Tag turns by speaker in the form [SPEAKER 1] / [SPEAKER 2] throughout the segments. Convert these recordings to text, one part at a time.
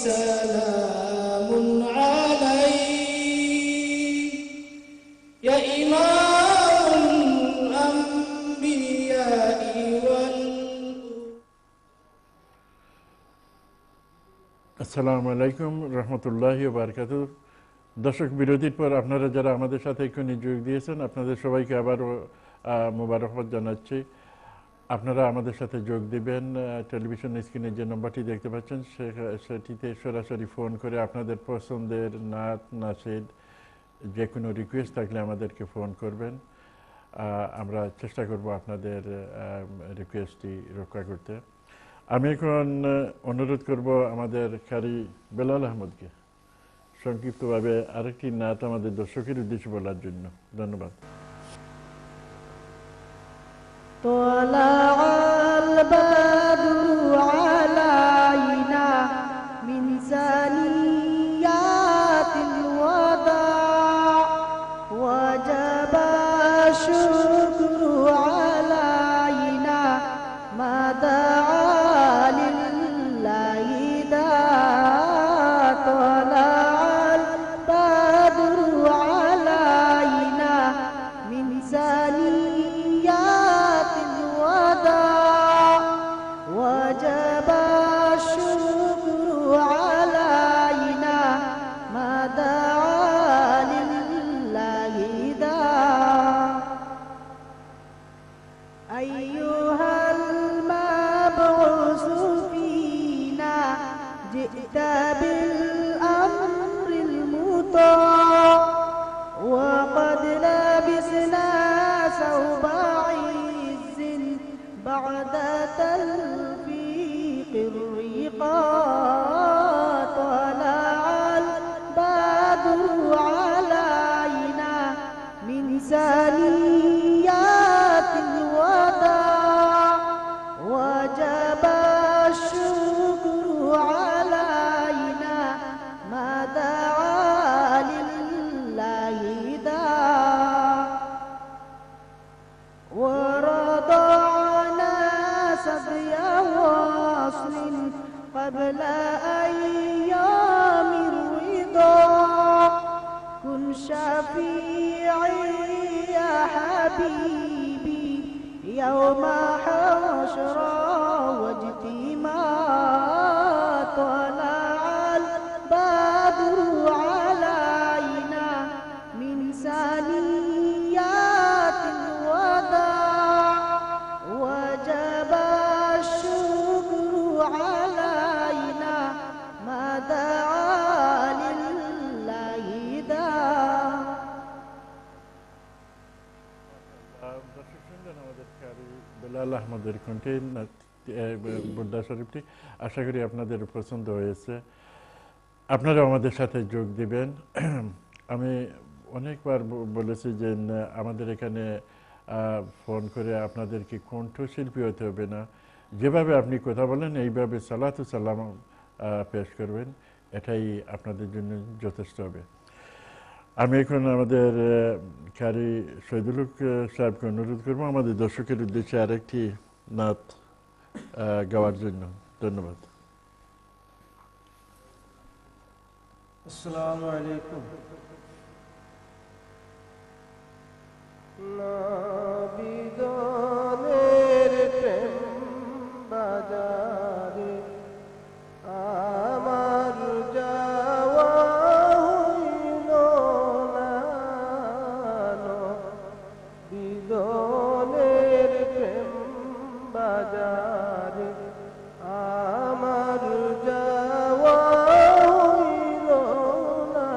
[SPEAKER 1] سلام عليك يا إمام الأنبياء
[SPEAKER 2] আসসালামু আলাইকুম রহমতুল্লাহি ওয়া বারাকাতুহু। দর্শক বিরতির পর আপনারা যারা আমাদের সাথে এক্ষুনি যোগ দিয়েছেন আপনাদের সবাইকে আবারও মোবারকবাদ জানাচ্ছি। আপনারা আমাদের সাথে যোগ দিবেন। টেলিভিশন স্ক্রিনে যে নম্বরটি দেখতে পাচ্ছেন সেটিতে সরাসরি ফোন করে আপনাদের পছন্দের নাত নাশিদ যে কোনো রিকোয়েস্ট থাকলে আমাদেরকে ফোন করবেন। আমরা চেষ্টা করব আপনাদের রিকোয়েস্টটি রক্ষা করতে। আমি এখন অনুরোধ করব আমাদের কারি বেলাল আহমদকে সংক্ষিপ্তভাবে আরেকটি নাত আমাদের দর্শকের উদ্দেশ্যে বলার জন্য। ধন্যবাদ।
[SPEAKER 3] طلع البدر علينا من ثنيات الوداع وجب الشكر علينا ما دعا لله داع طلع البدر علينا من ثنيات الوداع وجب الشكر علينا ما دعا لله داع أيها المبعوث فينا جئت بالأمر المطاع وقد لبسنا ثوب عز بعد تلفيق الرقاع طلع البدر علينا من ثنيات الوداع وجب الشكر علينا ما دعا لله داع ورضعنا سبيا وصل قبل أيام الرضا كن شفيعي يا حبيبي يوم حشر واجتماع طلع البدر علينا من ثنيات الوداع وجب الشكر علينا ما دعا لله داع
[SPEAKER 2] দর্শক শুনলেন আমাদের কারি বেলাল আহমদের কণ্ঠে বুর্দা শরীফটি। আশা করি আপনাদের পছন্দ হয়েছে। আপনারা আমাদের সাথে যোগ দিবেন। আমি অনেকবার বলেছি যে আমাদের এখানে ফোন করে আপনাদেরকে কণ্ঠশিল্পী হতে হবে না, যেভাবে আপনি কথা বলেন এইভাবে সালাতু সালাম পেশ করবেন, এটাই আপনাদের জন্য যথেষ্ট হবে। আমি এখন আমাদের কারি শহীদুল হক সাহেবকে অনুরোধ করবো আমাদের দর্শকের উদ্দেশ্যে আরেকটি নাত গাওয়ার জন্য। ধন্যবাদ।
[SPEAKER 4] আসসালামু আলাইকুম। নাবিদনের প্রেম বাজারে আমার যাওয়া হইল না, নাবিদনের প্রেম বাজারে আমার যাওয়া হইল না।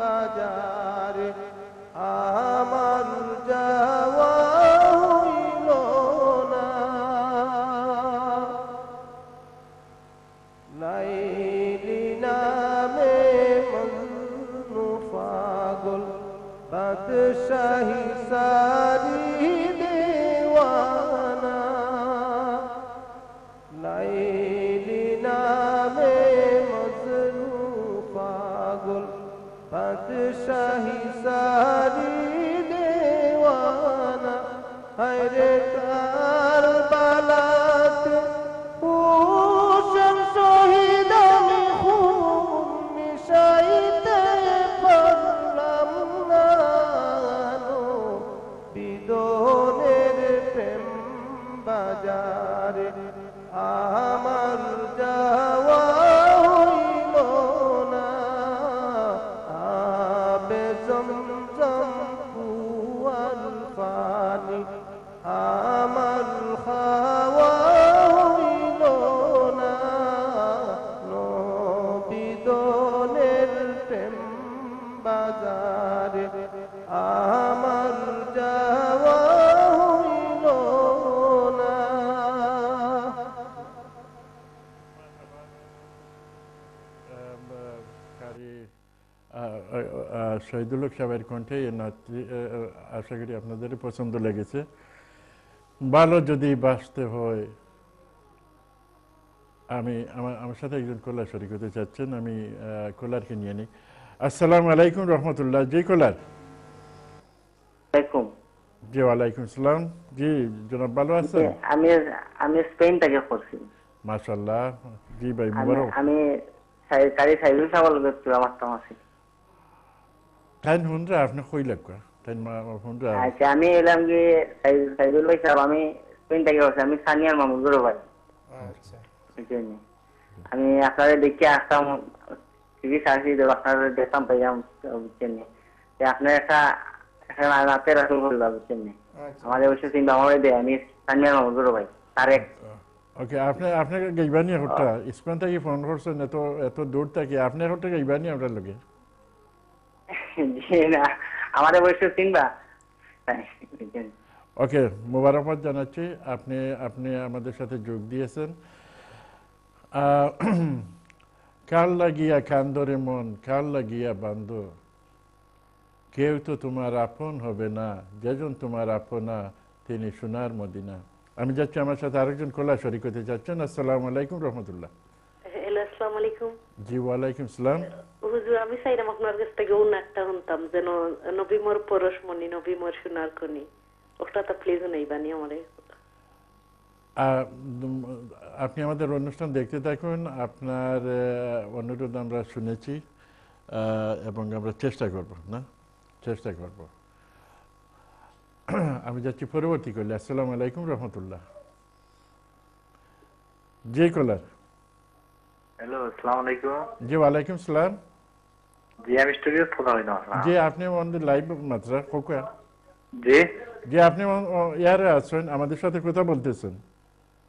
[SPEAKER 4] বাজারে আমার যাওয়া হইল না। লাইলি নামে মজনু পাগল বাদশাহী সারি দেওয়ানা। লাইলি নামে মজনু পাগল বাদশাহী সারি দেওয়ানা। হায়রে কারবালাতে হুসেন শহীদ আমি খুন মিশাইতে পারলাম না। বিদনের প্রেম বাজারে আমার যাওয়া হইল না। আবে জমজম কুয়ার পানি আমার খাওয়া হইল না। নবিদনের প্রেম বাজারে আমার যাওয়া হইল না।
[SPEAKER 2] শহীদুল হক সাহেবের কণ্ঠে এই নাচটি আশা করি আপনাদের পছন্দ লেগেছে। ভালো যদি বাঁচতে হয়, আমার সাথে একজন কলার শরীক হতে চাচ্ছেন, আমি কলারকে নিয়ে নিই। আসসালামু আলাইকুম রহমতুল্লাহ। জি কলার। জি ওয়ালাইকুম সালাম। জি জনাব ভালো আছেন?
[SPEAKER 5] আমি স্পেন থেকে করছি।
[SPEAKER 2] মাশাআল্লাহ। জি ভাই মুবারক।
[SPEAKER 5] আমি সাইদুল সাহেব করছি আমার তামাসি।
[SPEAKER 2] টাইম হুনরা আপনি কই লাগা টাইম হুনরা।
[SPEAKER 5] আচ্ছা আমি এলাম কি সাইদুল ভাই সাহেব, আমি স্পেন থেকে করছি। আমি সানিয়ার মামুদুর ভাই।
[SPEAKER 4] আচ্ছা
[SPEAKER 5] আমি আপনাদের দেখে আসতাম, টিভি সার্চি আপনাদের দেখতাম পাইলাম, বুঝছেন নি আপনার একটা রাতে রাসুল বললাম, বুঝছেন নি আমাদের অবশ্য চিন্তা আমার দেয়। আমি সানিয়ার মামুদুর ভাই তারেক।
[SPEAKER 2] ওকে, আপনাকে গাইবানি হটা স্পেন থেকে ফোন করছেন, এত দূর থেকে আপনি হটা গাইবানি আপনার লগে।
[SPEAKER 5] জি না, আমাদের অবশ্য চিনবা।
[SPEAKER 2] ওকে, মোবারকবাদ জানাচ্ছি, আপনি আমাদের সাথে যোগ দিয়েছেন। কাল লাগিয়া কান্দরে মন, কাল লাগিয়া বান্ধ, কেউ তো তোমার আপন হবে না, যেজন তোমার আপনা তিনি সোনার মদিনা। আমি যাচ্ছি, আমার সাথে আরেকজন কলা শরীক হতে যাচ্ছেন। আসসালামু আলাইকুম রহমতুল্লাহ।
[SPEAKER 6] হ্যালো, আসসালামু আলাইকুম।
[SPEAKER 2] জি ওয়ালাইকুম সালাম।
[SPEAKER 6] হুজুর আমি চাইলাম আপনার কাছ থেকে একটা শুনতাম, যেন নবী মোর পরশমণি, নবী মোর সোনার খনি, ওটা তো প্লিজ নেই বানি আমারে।
[SPEAKER 2] আপনি আমাদের অনুষ্ঠান দেখতে থাকুন, আপনার অনুরোধ আমরা শুনেছি এবং আমরা চেষ্টা করব আমি যাচ্ছি পরবর্তী করলে। আসসালামু আলাইকুম রহমতুল্লাহ। জি কলার।
[SPEAKER 7] হ্যালো, আসসালামু আলাইকুম।
[SPEAKER 2] জি ওয়ালাইকুম সালাম।
[SPEAKER 7] জি আমি স্টুডিও ফোন হইনা।
[SPEAKER 2] জি আপনি আমাদের লাইভ মাত্রা কোকা।
[SPEAKER 7] জি
[SPEAKER 2] জি আপনি ইয়ারে আছেন, আমাদের সাথে কথা বলতেছেন।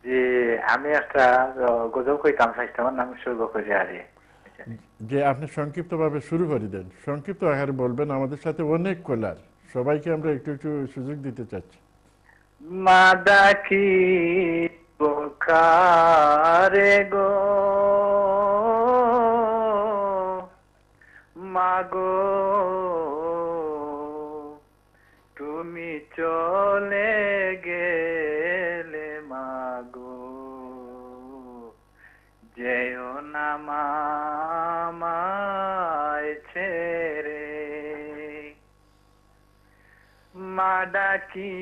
[SPEAKER 7] জি আমি একটা গজল কইতাম, আমার নাম শুরু করি আরে।
[SPEAKER 2] যে আপনি সংক্ষিপ্তভাবে শুরু করে দেন, সংক্ষিপ্ত আকারে বলবেন। আমাদের সাথে অনেক কলার, সবাইকে আমরা একটু একটু সুযোগ দিতে চাচ্ছি।
[SPEAKER 7] মাদাকি বোকারে গো মাগো, তুমি চলে গেলে মাগো, যেও না মামায় ছেড়ে। মা ডাকি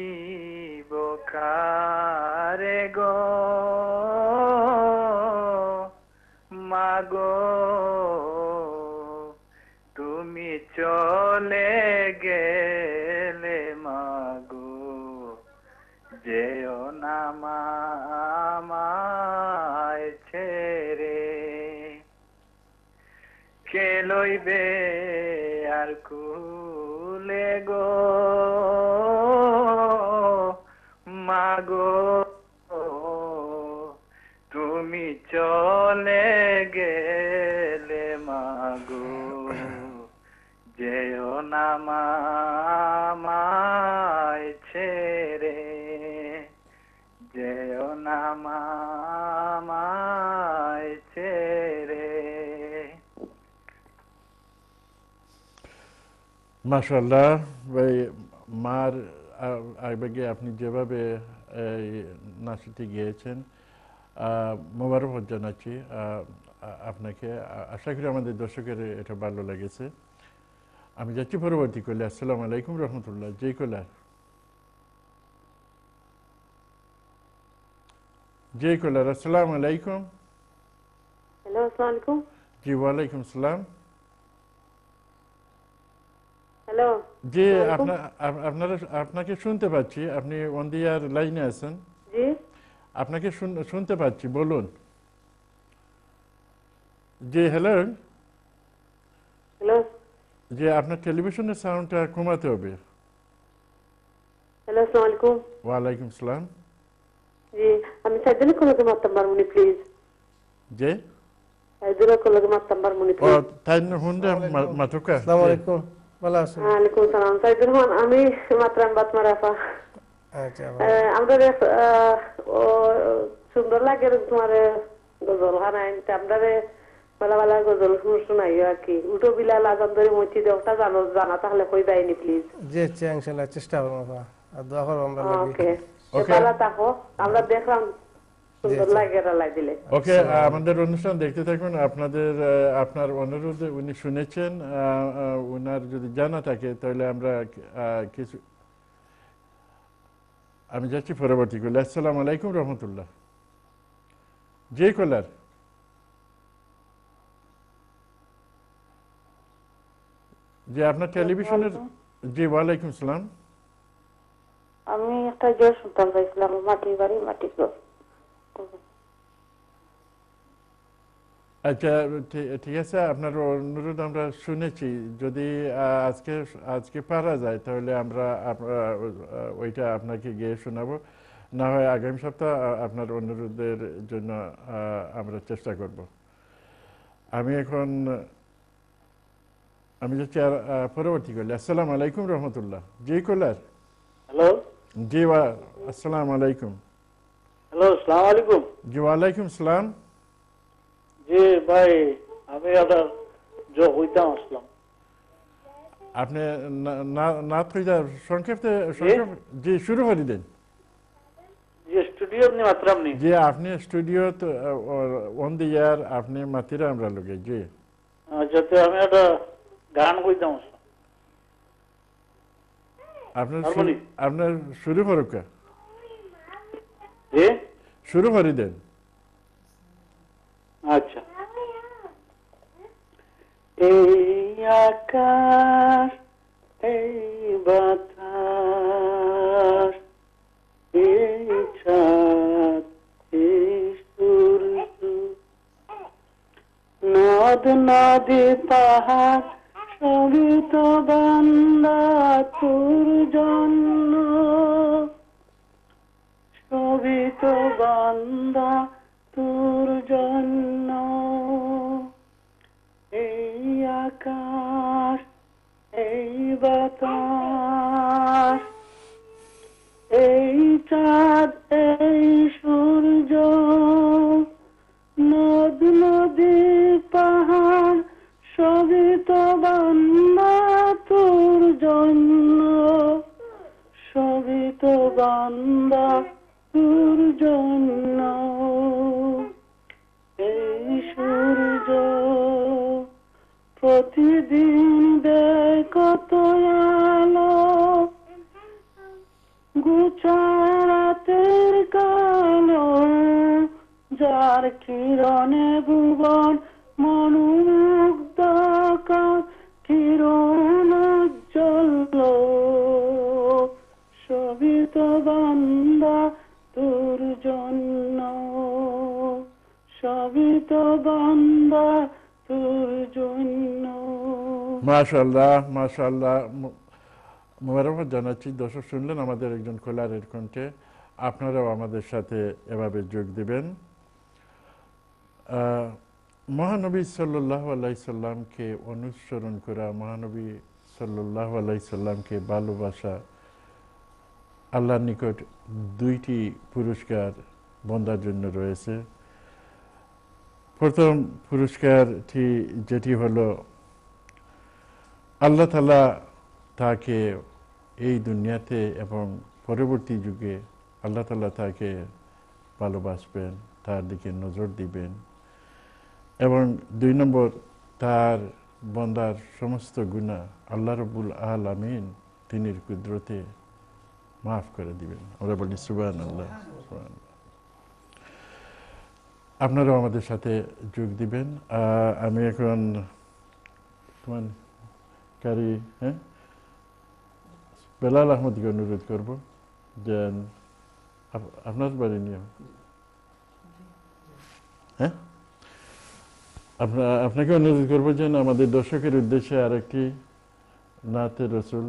[SPEAKER 7] বোকারে গো মাগো, তুমি চলে গেলে মাগো, যেও না মামায় ছেড়ে। কে লইবে আর কুলে গো মাগো, তুমি চলে গেলে মাগো, যে যেও না মামায় ছেড়ে, যেও না মামায় ছেড়ে।
[SPEAKER 2] মাশাআল্লাহ ভাই, মার আগে আপনি যেভাবে এই নাচটি গিয়েছেন, মোবারকবাদ জানাচ্ছি আপনাকে। আশা করি আমাদের দর্শকের এটা ভালো লেগেছে। আমি যাচ্ছি পরবর্তী কলে। আসসালামু আলাইকুম রহমতুল্লাহ। জি কলার, জি কলার, আসসালামু আলাইকুম।
[SPEAKER 6] হ্যালো, আসসালামু আলাইকুম।
[SPEAKER 2] জি ওয়ালাইকুম সালাম।
[SPEAKER 6] হ্যালো,
[SPEAKER 2] জি আপনারা, আপনাকে শুনতে পাচ্ছি, আপনি অন দি এয়ার লাইনে আছেন।
[SPEAKER 6] জি,
[SPEAKER 2] আপনাকে শুনতে পাচ্ছি, বলুন। জি হ্যালো।
[SPEAKER 6] হ্যালো,
[SPEAKER 2] যে আপনার টেলিভিশনের সাউন্ডটা কমাতে হবে।
[SPEAKER 6] হ্যালো, আসসালামু আলাইকুম।
[SPEAKER 2] ওয়ালাইকুম সালাম।
[SPEAKER 6] জি, আমি সাইদুলের কলকে মারতাম পারমুনি প্লিজ।
[SPEAKER 2] যে
[SPEAKER 6] সাইদুলের কলকে মারতাম পারমুনি
[SPEAKER 2] ও
[SPEAKER 6] প্লিজ।
[SPEAKER 2] তাই না হুন্ডে মাতুকা।
[SPEAKER 4] আসসালামু আলাইকুম, ভালো আছেন?
[SPEAKER 6] ওয়ালাইকুম সালাম। সাইদুল রহমান, আমি মাত্রাম বাতমা রাফা।
[SPEAKER 4] আচ্ছা,
[SPEAKER 6] আমরা সুন্দর লাগে তোমার গজল হানাই, আমরা বেলা বেলা গজল শোনাইও আর কি। উটো বিলাল আজান ধরে মসজিদে ওটা জানা তাহলে কই যায়নি প্লিজ।
[SPEAKER 4] জি আচ্ছা, ইনশাআল্লাহ চেষ্টা করব। আর দোয়া করব আমরা লাগি।
[SPEAKER 6] ওকে,
[SPEAKER 2] ওকে।
[SPEAKER 6] ভালো থাকো। আমরা দেখলাম সুন্দর লাগে লাই দিলে।
[SPEAKER 2] ওকে, আমাদের অনুষ্ঠান দেখতে থাকুন। আপনার অনুরোধে উনি শুনেছেন, ওনার যদি জানা থাকে তাহলে আমরা কিছু, আমি যাচ্ছি পরবর্তী কলে। আসসালামু আলাইকুম রহমতুল্লাহ। জি কলার, যে আপনার টেলিভিশনের। জি ওয়ালাইকুম সালাম।
[SPEAKER 6] আমি একটা জোর শুনতাম চাইছিলাম, মাটির বাড়ি মাটির ঘর।
[SPEAKER 2] আচ্ছা ঠিক আছে, আপনার অনুরোধ আমরা শুনেছি। যদি আজকে পারা যায় তাহলে আমরা ওইটা আপনাকে গিয়ে শোনাবো। না হয় আগামী সপ্তাহ আপনার অনুরোধের জন্য আমরা চেষ্টা করব। আমি যাচ্ছি পরবর্তী করলে। আসসালামু আলাইকুম রহমতুল্লাহ। জি কলার।
[SPEAKER 8] হ্যালো,
[SPEAKER 2] জি আসসালামু আলাইকুম।
[SPEAKER 8] হ্যালো, আসসালামু আলাইকুম।
[SPEAKER 2] জি ওয়ালাইকুম সালাম।
[SPEAKER 8] জি ভাই, আমি আপনার হইতাম আসলাম।
[SPEAKER 2] আপনি নাথ হইতা সংক্ষেপ জি শুরু করে দিন।
[SPEAKER 8] জি, স্টুডিও আপনি মাত্রাম নি?
[SPEAKER 2] জি আপনি স্টুডিও অন দি এয়ার, আপনি মাতিরা আমরা লোকে। জি
[SPEAKER 8] আচ্ছা, তো আমি একটা গান কইতাম আসলাম।
[SPEAKER 2] আপনার শুরু করুক।
[SPEAKER 8] জি,
[SPEAKER 2] শুরু করে দেন।
[SPEAKER 8] আচ্ছা। এই আকাশ, এই বাতাস, এই চাঁদ, এই সূর্য, নদ নদী পাহাড়, সবই তো বান্দা তোর জন্য, সবই তো বান্দা তোর জন্য। এই আকাশ, এই বাতাস, এই চাঁদ, এই সূর্য, নদ নদী পাহাড়, সবই তো বান্দা তোর জন্য, সবই তো বান্দা তোর জন্য। এই সূর্য প্রতিদিন দেয় কত আলো, গুচারাতের কালো, যার কিরণে ভুবন মনোমুগ্ধ, কিরণ উজ্জ্বল, সবই তো বান্দা তোর জন্য, সবই তো বান্দা তোর জন্য।
[SPEAKER 2] মাশাআল্লাহ মাশাআল্লাহ, মোবারকবাদ জানাচ্ছি। দর্শক শুনলেন আমাদের একজন কলারের কণ্ঠে। আপনারাও আমাদের সাথে এভাবে যোগ দিবেন। মহানবী সাল্লাল্লাহু আলাইহি সাল্লামকে অনুসরণ করা, মহানবী সাল্লাল্লাহু আলাইহি সাল্লামকে ভালোবাসা আল্লাহর নিকট দুইটি পুরস্কার বন্দার জন্য রয়েছে। প্রথম পুরস্কারটি যেটি হলো আল্লাহ তাআলা তাকে এই দুনিয়াতে এবং পরবর্তী যুগে আল্লাহ তাআলা তাকে ভালোবাসবেন, তার দিকে নজর দিবেন এবং ২ নম্বর তার বন্দার সমস্ত গুনাহ আল্লাহ রাব্বুল আলামিন তিনির কুদরতে মাফ করে দিবেন। আমরা বলি সুবহানাল্লাহ। আপনারাও আমাদের সাথে যোগ দিবেন। আমি এখন তোমার কারি বেলাল আহমদকে অনুরোধ করব যে আপনার বাড়ি নিয়ে আপনাকে অনুরোধ করবো যে আমাদের দর্শকের উদ্দেশ্যে আরেকটি নাতে রসুল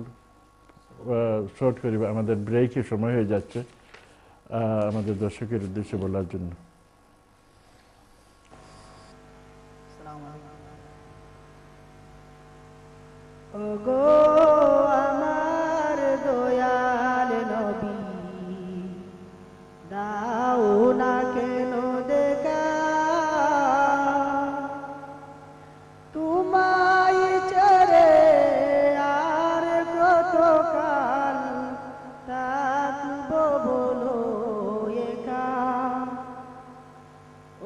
[SPEAKER 2] শর্ট করি, আমাদের ব্রেকের সময় হয়ে যাচ্ছে, আমাদের দর্শকের উদ্দেশ্যে বলার জন্য।
[SPEAKER 3] ওগো আমার দয়াল নবী, দাও না কেন দেখা, তোমায় ছেড়ে আর কতকাল থাকবো বলো একা।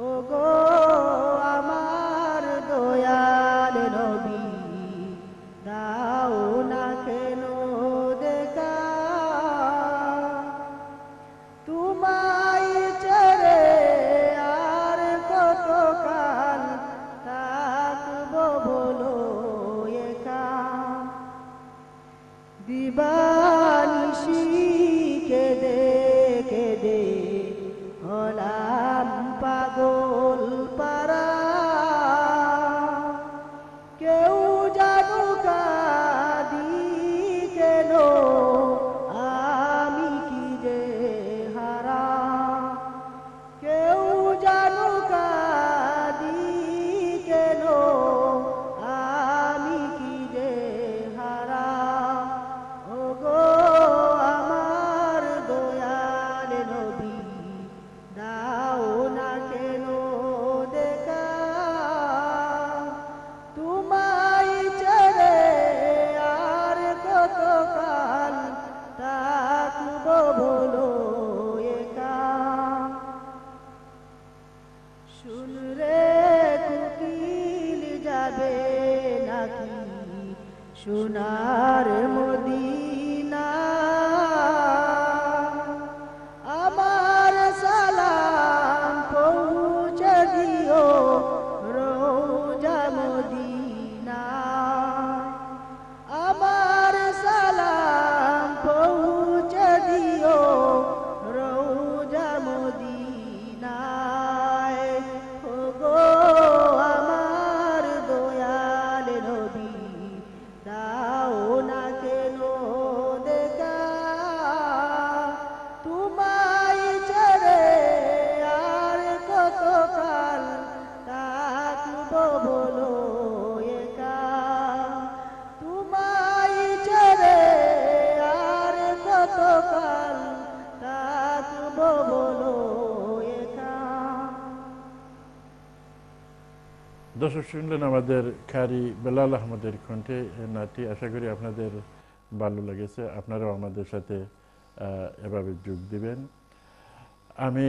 [SPEAKER 3] ওগো আমার দয়াল নবী, দাও না কেন দেখা, তোমায় ছেড়ে আর কতকাল থাকবো বলো একা। দিবানিশি কেঁদে কেঁদে হলাম পাগল পারা, কেউ জানো কাঁদি কেন আমি কি যে হারা, কেউ জানো কাঁদি কেন আমি কি যে হারা। ওগো আমার দয়াল নবী, দাও না কেন দেখা, তোমায় ছেড়ে আর কতকাল থাকবো বলো একা। শুন রে কুকিল যাবে নাকি সোনার মদিনা, আমার সালাম পৌঁছে দিও রোজা মদিনা, আমার সালাম পৌঁছে দিও রোজা মদিনায়। ওগো আমার দয়াল নবী, দাও না কেন দেখা, তোমায় ছেড়ে আর কতকাল থাকবো বলো একা, তোমায় ছেড়ে আর কতকাল থাকবো বলো একা।
[SPEAKER 2] দর্শক শুনলেন আমাদের কারি বেলাল আহমদের কণ্ঠে নাটটি। আশা করি আপনাদের ভালো লেগেছে, আপনারাও আমাদের সাথে এভাবে যোগ দিবেন। আমি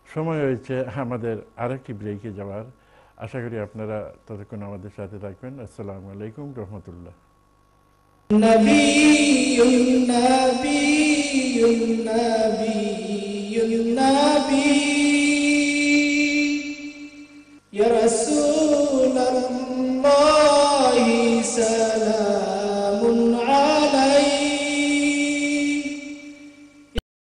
[SPEAKER 2] সময় হয়েছে আমাদের আরেকটি ব্রেকে যাওয়ার। আশা করি আপনারা ততক্ষণ আমাদের সাথে থাকবেন। আসসালামু আলাইকুম রহমতুল্লাহ।
[SPEAKER 1] নবিয়ুন নবিয়ুন নবিয়ুন নবী, ইয়া রাসূলুল্লাহি সালাম